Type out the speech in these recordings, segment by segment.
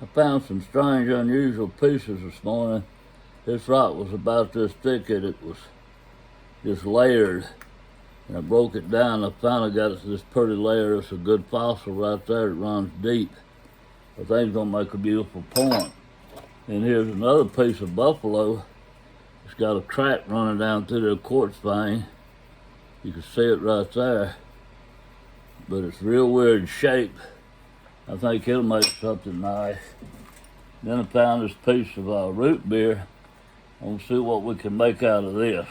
I found some strange, unusual pieces this morning. This rock was about this thick and it was just layered. And I broke it down. I finally got this pretty layer. It's a good fossil right there. It runs deep. I think it's gonna make a beautiful point. And here's another piece of buffalo. It's got a crack running down through the quartz vein. You can see it right there. But it's real weird shape. I think it'll make something nice. Then I found this piece of root beer. I'm gonna see what we can make out of this.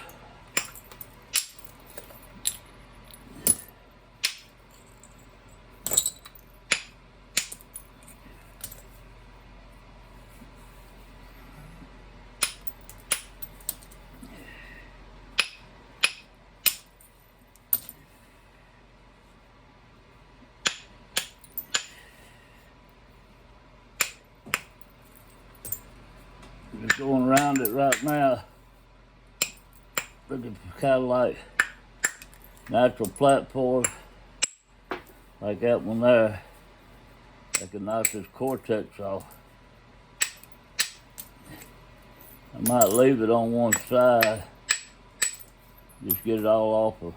Just going around it right now, looking for kind of like natural platforms, like that one there. I can knock this cortex off. I might leave it on one side, just get it all off of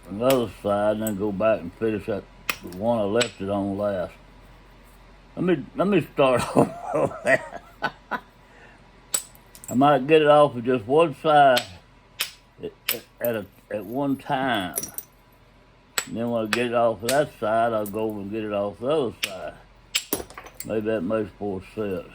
another side, and then go back and finish that the one I left it on last. Let me start over that. I might get it off of just one side at one time. And then when I get it off of that side, I'll go over and get it off the other side. Maybe that makes more sense.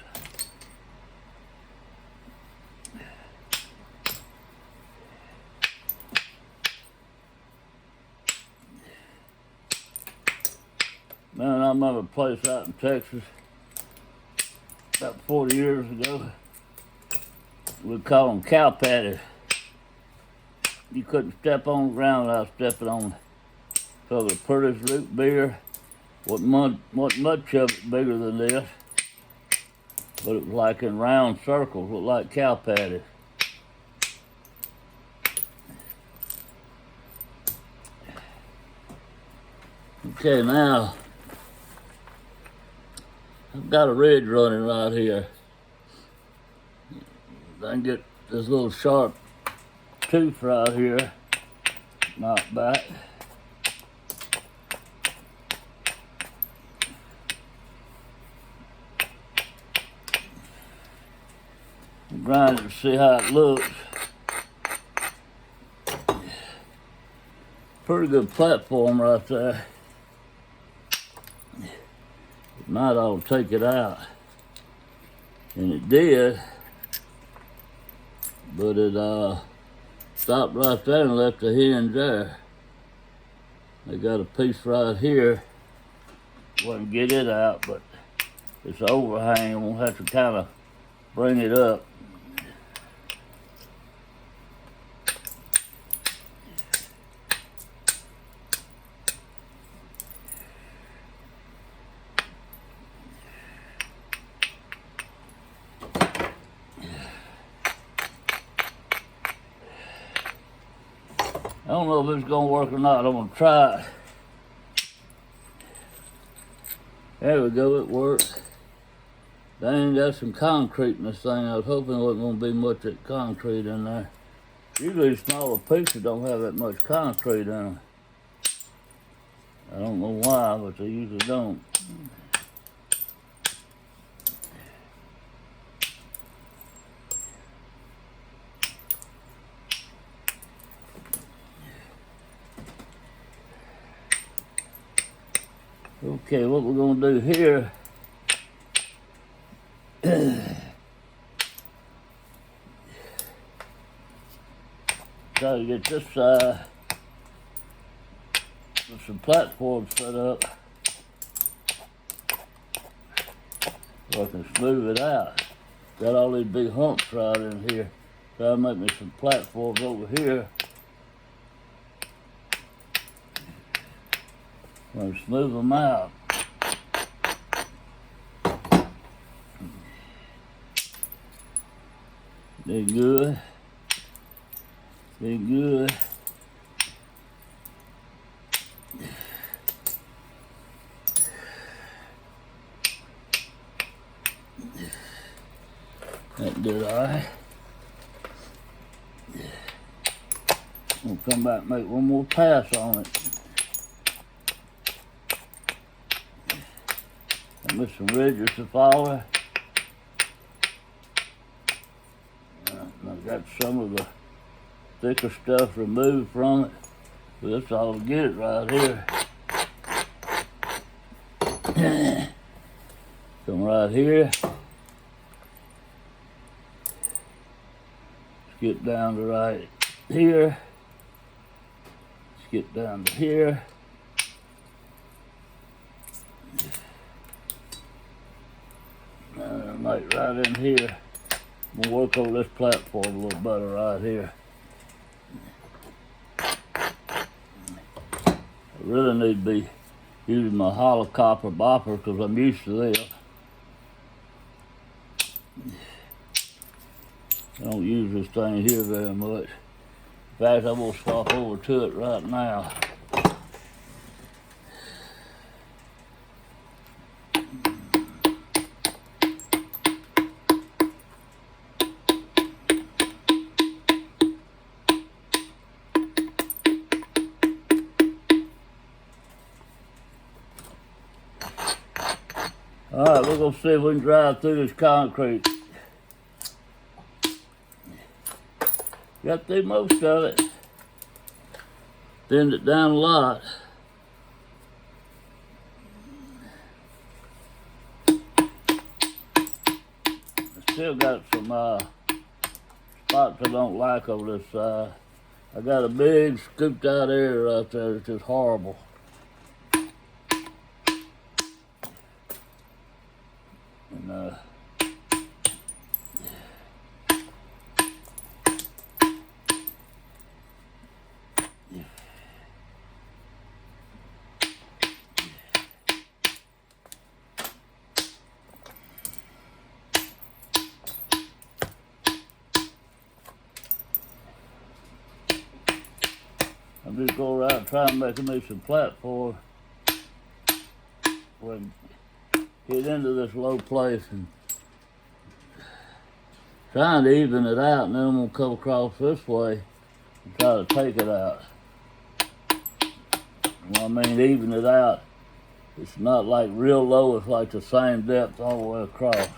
Man, I remember a place out in Texas about 40 years ago. We call them cow patties. You couldn't step on the ground without stepping on. So the prettiest root beer wasn't much of it bigger than this, but it was like in round circles, looked like cow patties. Okay, now I've got a ridge running right here. I can get this little sharp tooth right here knocked back. Grind it to see how it looks. Pretty good platform right there. It might ought to take it out. And it did. But it stopped right there and left a hinge there. They got a piece right here. Wouldn't get it out, but it's an overhang. We'll have to kind of bring it up. I don't know if it's gonna work or not. I'm gonna try it. There we go, it worked. Dang, got some concrete in this thing. I was hoping there wasn't gonna be much of concrete in there. Usually smaller pieces don't have that much concrete in them. I don't know why, but they usually don't. Okay, what we're gonna do here, try to get this side with some platforms set up so I can smooth it out. Got all these big humps right in here. Try to make me some platforms over here. I'm smooth them out. They're good. They're good. That did alright. We'll come back and make one more pass on it. I missed some ridges to follow. I've got some of the thicker stuff removed from it. But that's all to get it right here. Come right here. Skip down to right here. Skip down to here. And right in here. We'll work over this platform a little better right here. I really need to be using my hollow copper bopper because I'm used to this. I don't use this thing here very much. In fact, I'm going to swap over to it right now. Alright, we're going to see if we can drive through this concrete. Got through most of it. Thinned it down a lot. I still got some spots I don't like over this side. I got a big scooped out area right there. It's just horrible. And I'm just going around trying to make me some platform when get into this low place and trying to even it out, and then I'm going to come across this way and try to take it out. When I mean even it out, it's not like real low, it's like the same depth all the way across.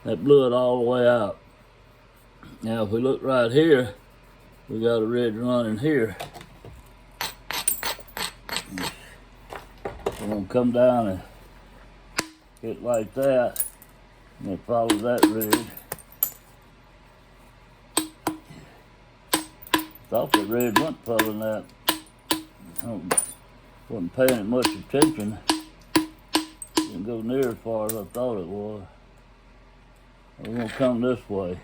That blew it all the way out. Now if we look right here, we got a ridge running here. We're gonna come down and hit like that, and then follow that ridge. Thought the ridge wasn't following that. I wasn't paying it much attention. Didn't go near as far as I thought it was. We're gonna come this way.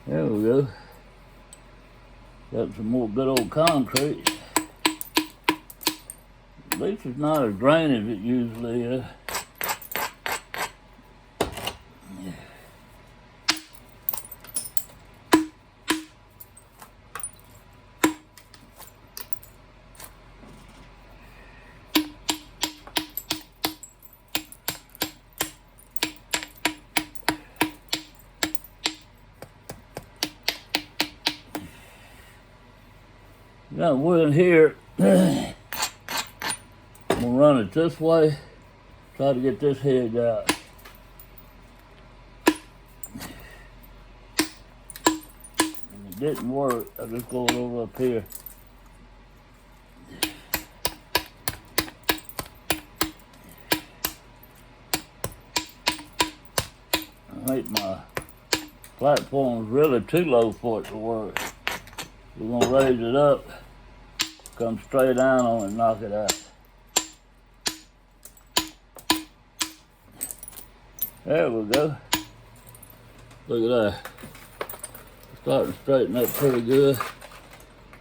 There we go. Got some more good old concrete. At least it's not as drained as it usually is. Now we're in here. I'm gonna run it this way, try to get this hedge out. And it didn't work. I just go over up here. I think my platform is really too low for it to work. We're gonna raise it up, come straight down on it and knock it out. There we go. Look at that. Starting to straighten up pretty good.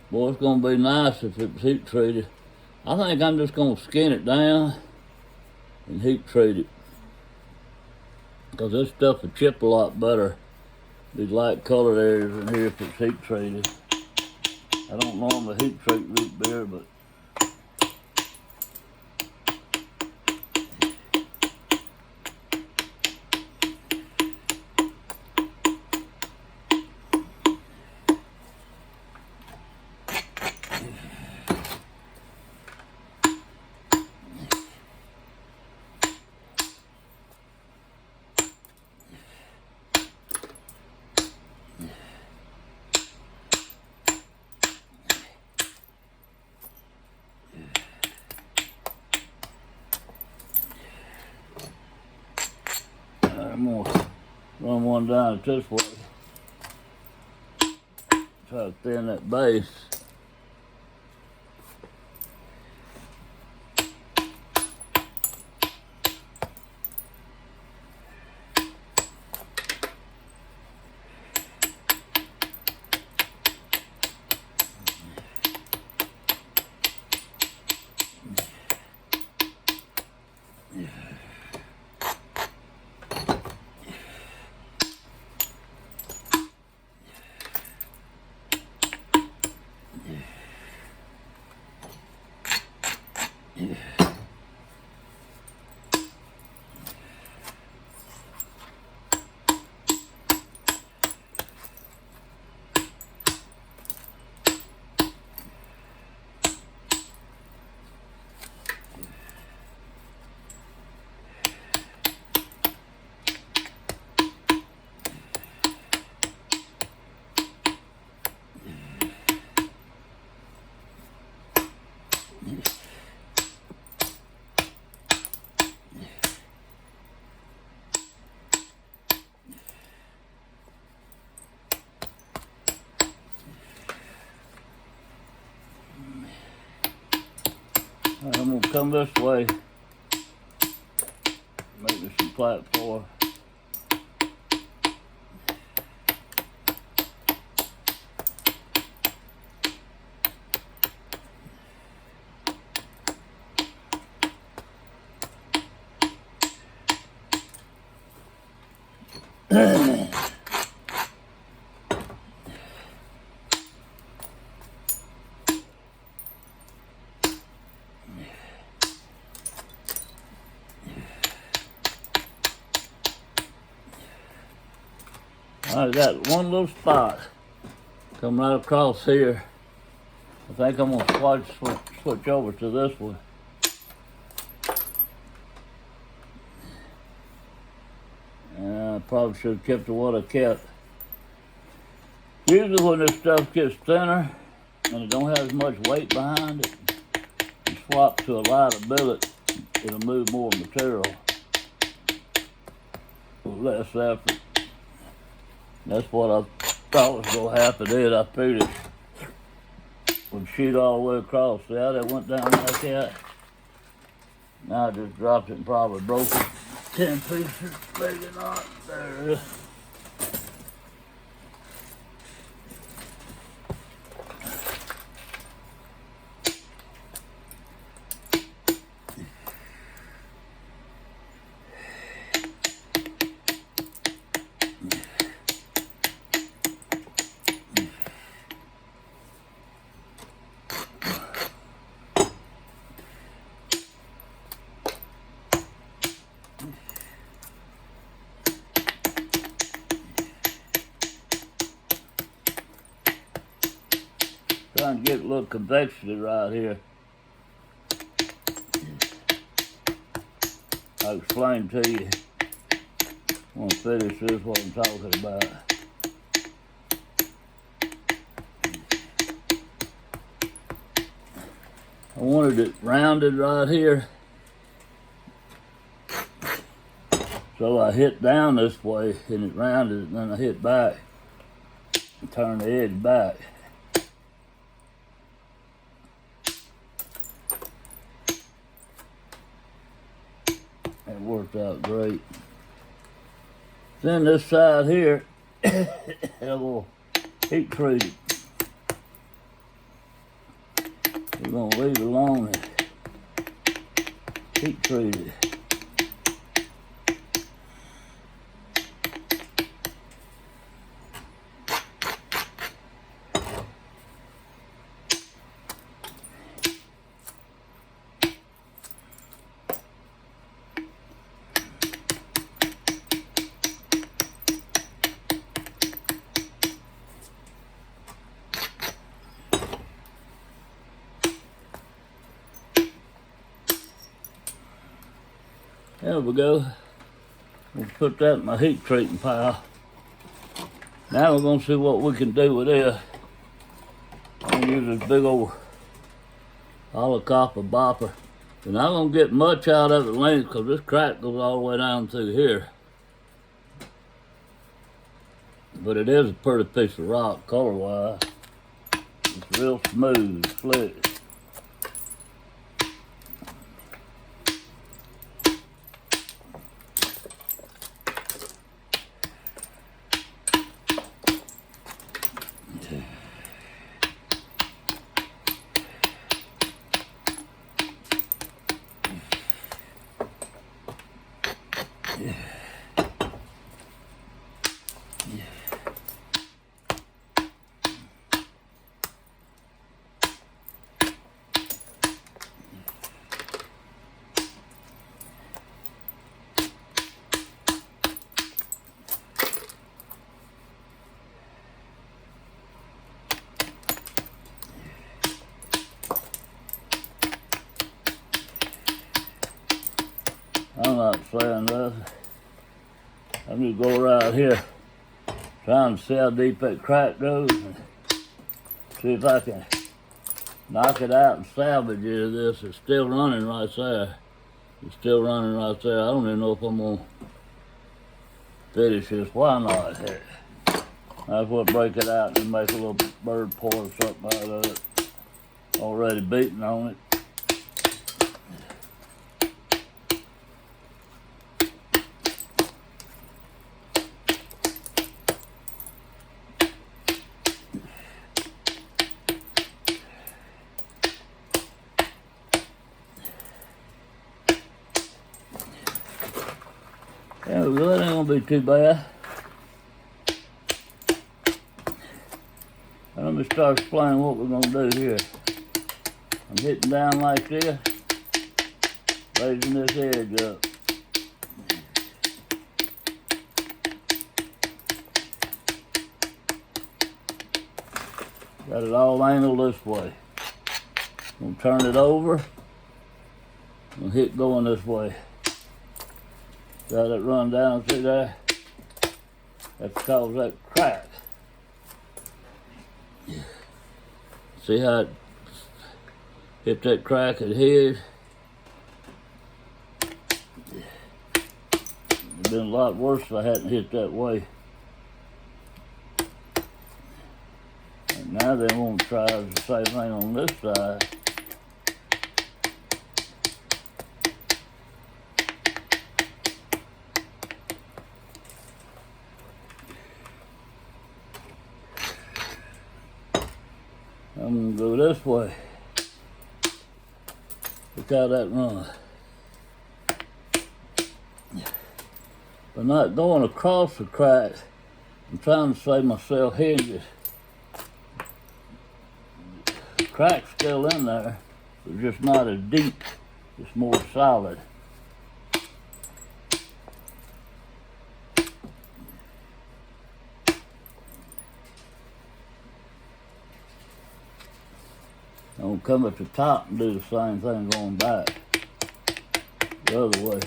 Boy, it's gonna be nice if it's heat treated. I think I'm just gonna skin it down and heat treat it, because this stuff will chip a lot better. These light colored areas in here if it's heat treated. I don't normally heat treat root beer, but I'm gonna run one down this way. Try to thin that base. Right, I'm gonna come this way, make me some platform. I got one little spot come right across here. I think I'm gonna switch over to this one. I probably should have kept the one I kept. Usually when this stuff gets thinner and it don't have as much weight behind it, you swap to a lighter billet, it'll move more material with less effort. That's what I thought was gonna happen then. I figured it would shoot all the way across. See how that went down like that? Now I just dropped it and probably broke it. 10 pieces, maybe not. There it is. Trying to get a little convexity right here. I'll explain to you when I finish this what I'm talking about. I wanted it rounded right here, so I hit down this way and it rounded, and then I hit back and turn the edge back. It worked out great. Then this side here, I will heat treat it. We're gonna leave it alone. heat treated. There we go. We'll put that in my heat treating pile. Now we're going to see what we can do with this. I'm going to use this big old hollow copper bopper. We're not going to get much out of it length because this crack goes all the way down through here. But it is a pretty piece of rock color-wise. It's real smooth, slick. I'm not saying this. I'm just go around here trying to see how deep that crack goes and see if I can knock it out and salvage it of this. It's still running right there. It's still running right there. I don't even know if I'm gonna finish this. Why not? That's what break it out and make a little bird pour or something out of it. Already beaten on it. There we go, that ain't gonna be too bad. Now let me start explaining what we're gonna do here. I'm hitting down like this, raising this edge up. Got it all angled this way. I'm gonna turn it over and hit going this way. Got it run down through there. That's caused that crack. See how it hit that crack at here? It'd been a lot worse if I hadn't hit that way. And now they won't try the same thing on this side. I'm gonna go this way. Look how that runs. But not going across the crack, I'm trying to save myself hinges. The crack's still in there, but just not as deep. It's more solid. I'm gonna come at the top and do the same thing going back the other way.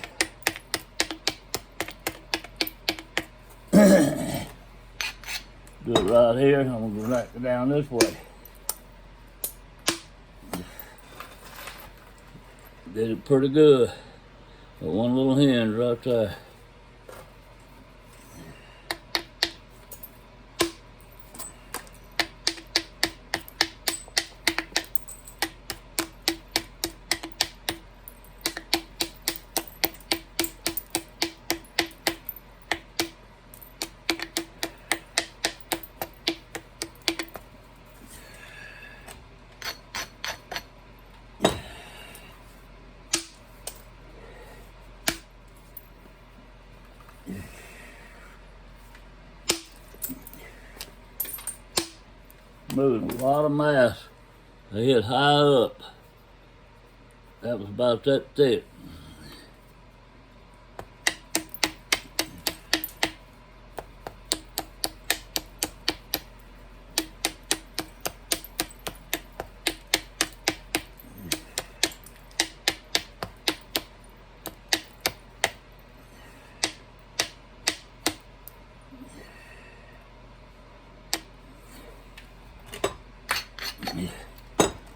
Do it right here, and I'm gonna knock it down this way. Did it pretty good. Got one little hinge right there. moving a lot of mass. They hit high up. That was about that thick.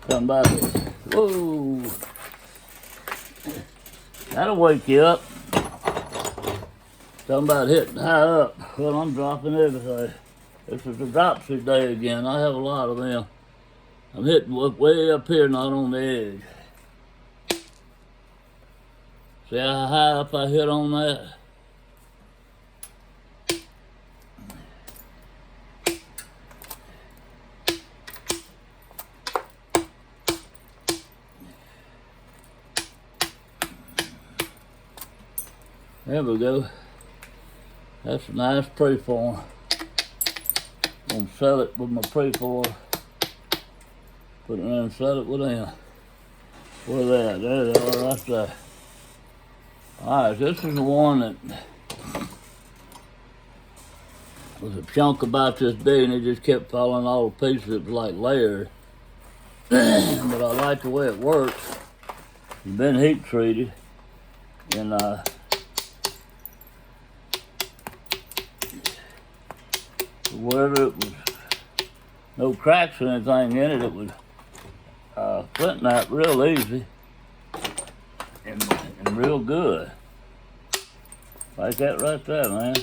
Somebody, whoa, that'll wake you up. Somebody hitting high up. Well, I'm dropping everything. This is a dropsy day again. I have a lot of them. I'm hitting way up here, not on the edge. See how high up I hit on that? There we go. That's a nice preform. I'm gonna sell it with my preform. Put it in and sell it with them. Where they at? There they are, right there. Alright, this is the one that was a chunk about this big and it just kept falling all to pieces. It was like layered. But I like the way it works. It's been heat treated. And wherever it was, no cracks or anything in it, it was flint knot real easy and real good. Like that right there, man.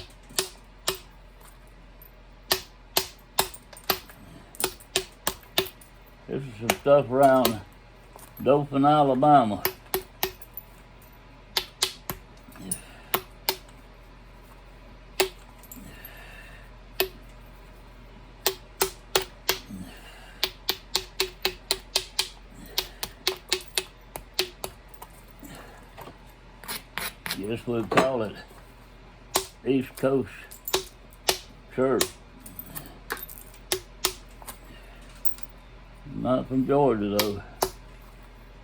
This is some stuff around Dothan, Alabama. Guess we'd call it East Coast Church. Not from Georgia though.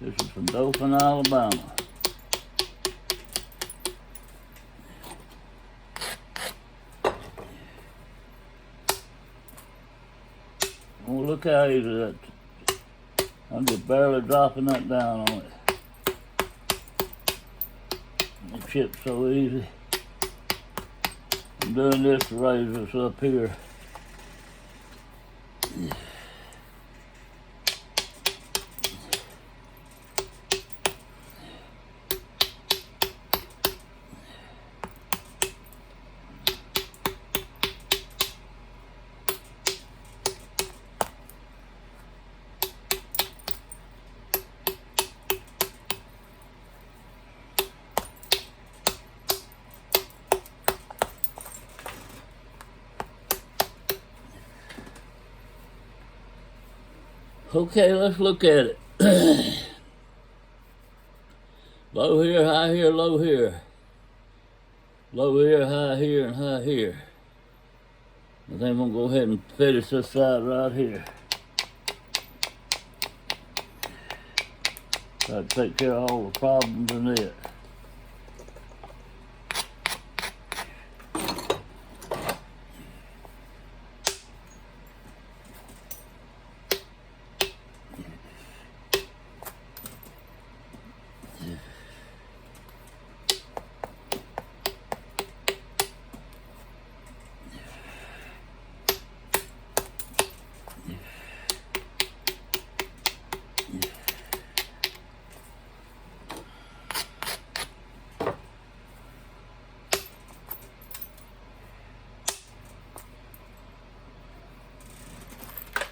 This is from Dothan, Alabama. Oh, look how easy that. I'm just barely dropping that down on it. It chips so easy. I'm doing this to raise this up here. Okay, let's look at it. Low here, high here, low here. Low here, high here, and high here. I think I'm gonna go ahead and finish this side right here. Try to take care of all the problems in it.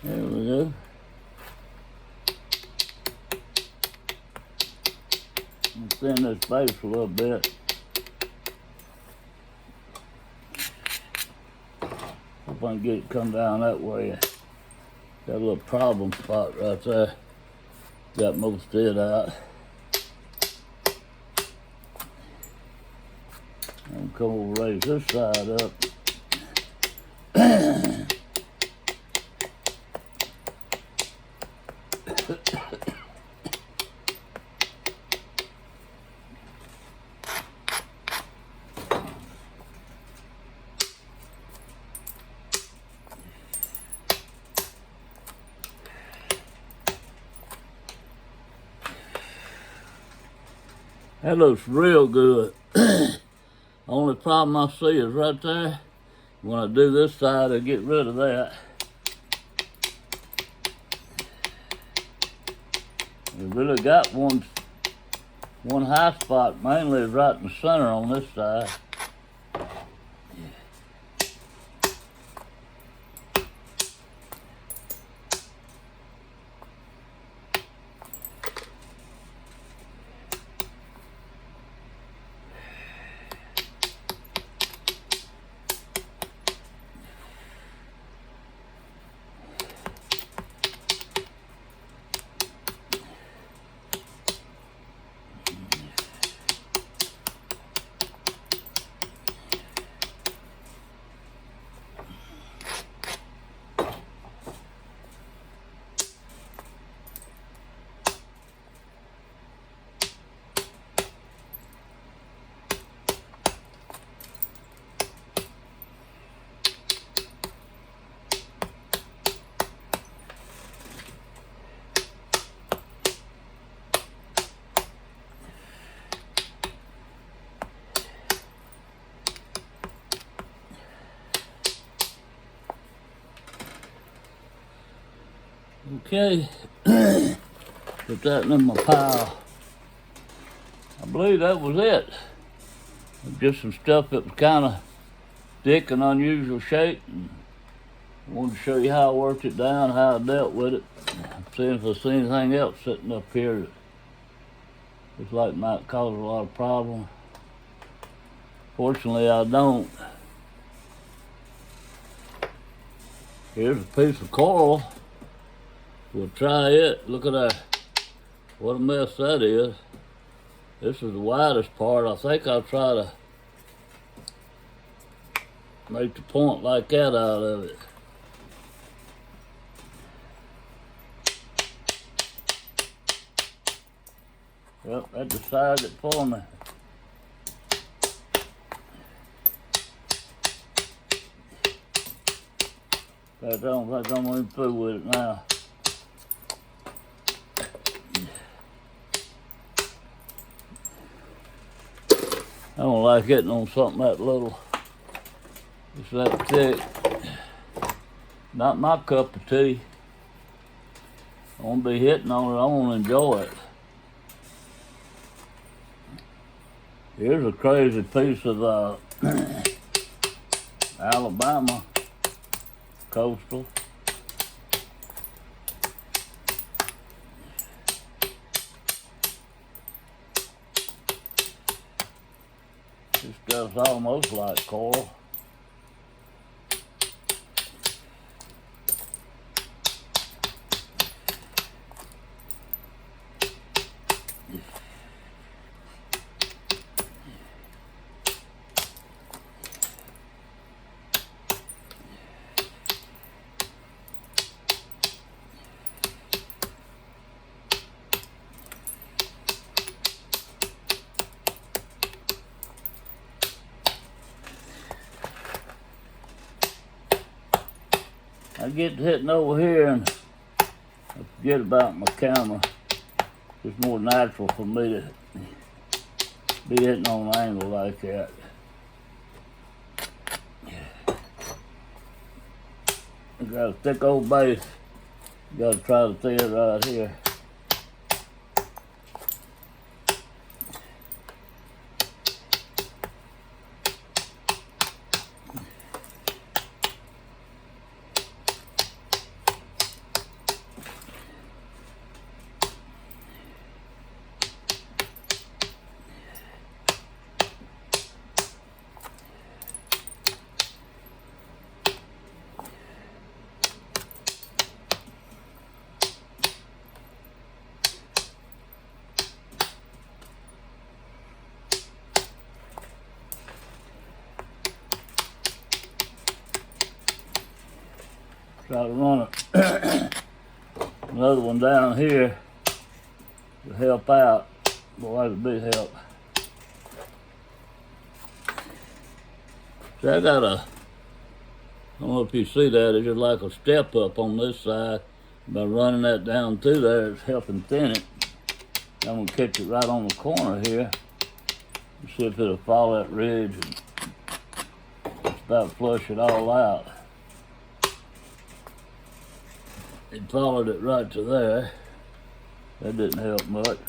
There we go. I'll thin this base a little bit. Hope I can get it come down that way. Got a little problem spot right there. Got most of it out. I'm going to raise this side up. That looks real good. Only problem I see is right there. When I do this side, I get rid of that. We really got one high spot, mainly is right in the center on this side. Okay, put that in my pile. I believe that was it. Just some stuff that was kind of thick and unusual shape. And I wanted to show you how I worked it down, how I dealt with it. Seeing if I see anything else sitting up here that looks like might cause a lot of problems. Fortunately, I don't. Here's a piece of coral. We'll try it. Look at that. What a mess that is. This is the widest part. I think I'll try to make the point like that out of it. Well, that decided it for me. I don't think I'm going to fool with it now. I don't like hitting on something that little. It's that thick. Not my cup of tea. I won't be hitting on it. I want to enjoy it. Here's a crazy piece of Alabama coastal. This stuff's almost like coral. I get to hitting over here and I forget about my camera. It's more natural for me to be hitting on an angle like that. I got a thick old base. Got to try to see it right here. Try to run another one down here to help out. Boy, that's a big help. See, I got I don't know if you see that, it's just like a step up on this side. By running that down through there, it's helping thin it. I'm gonna catch it right on the corner here. See if it'll follow that ridge and just about flush it all out. It followed it right to there. That didn't help much.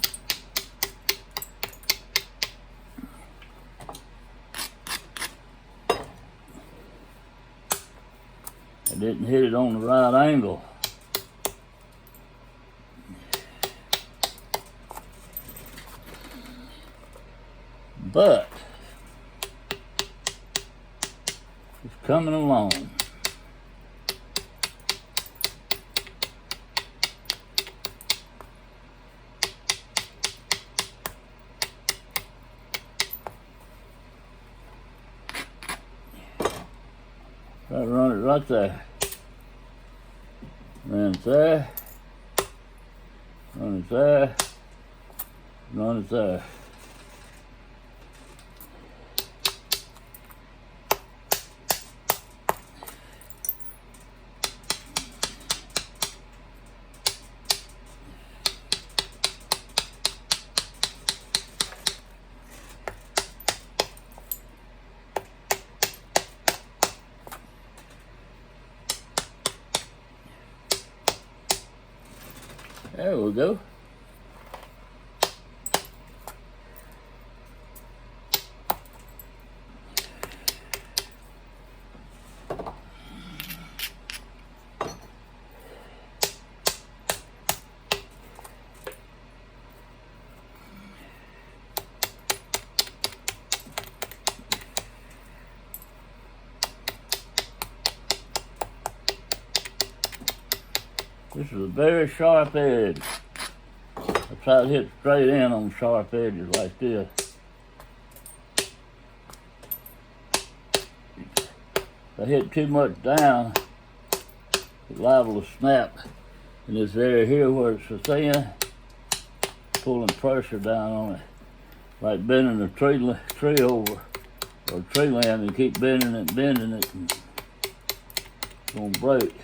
I didn't hit it on the right angle. But it's coming along. Try to run it right there. Run it there. Run it there. Run it there. There we go. This is a very sharp edge. I try to hit straight in on sharp edges like this. If I hit too much down, it's liable to snap in this area here where it's so thin, pulling pressure down on it. Like bending a tree over, or a tree limb, and keep bending it, and it's gonna break.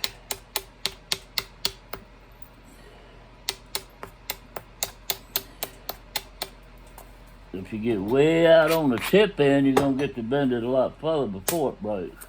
If you get way out on the tip end, you're going to get to bend it a lot further before it breaks.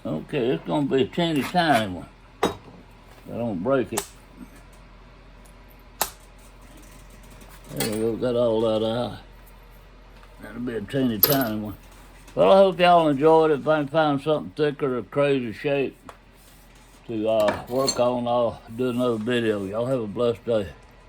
Okay, it's going to be a teeny tiny one. I don't break it. There we go, got all that out. That'll be a teeny tiny one. Well, I hope y'all enjoyed it. If I can find something thicker or crazy shape to work on, I'll do another video. Y'all have a blessed day.